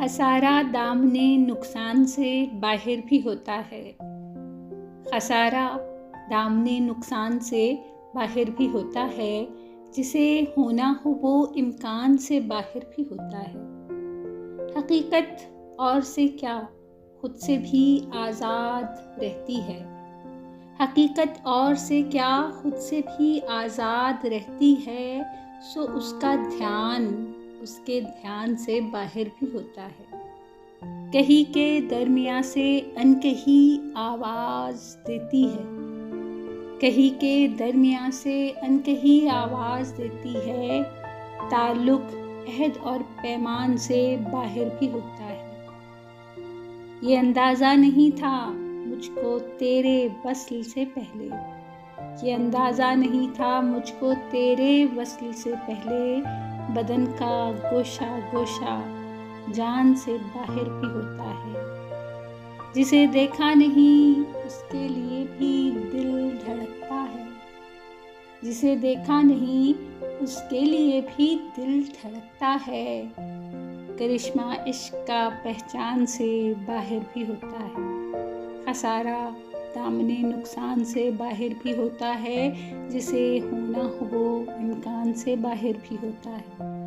खसारा दामने नुकसान से बाहर भी होता है। खसारा दामने नुकसान से बाहर भी होता है, जिसे होना हो वो इम्कान से बाहर भी होता है। हकीकत और से क्या खुद से भी आज़ाद रहती है। हकीकत और से क्या खुद से भी आज़ाद रहती है, सो उसका ध्यान उसके ध्यान से बाहर भी होता है। कहीं के दरमिया से अनकही आवाज़ देती है। कहीं के दरमिया से अनकही आवाज़ देती है। ताल्लुक़ अहद और पैमान से बाहर भी होता है। ये अंदाज़ा नहीं था मुझको तेरे वस्ल से पहले। ये अंदाज़ा नहीं था मुझको तेरे वस्ल से पहले। बदन का गोशा गोशा जान से बाहर भी होता है। जिसे देखा नहीं उसके लिए भी दिल धड़कता है। जिसे देखा नहीं उसके लिए भी दिल धड़कता है। करिश्मा इश्क का पहचान से बाहर भी होता है। खसारा दामने नुकसान से बाहर भी होता है, जिसे होना हो वो इम्कान से बाहर भी होता है।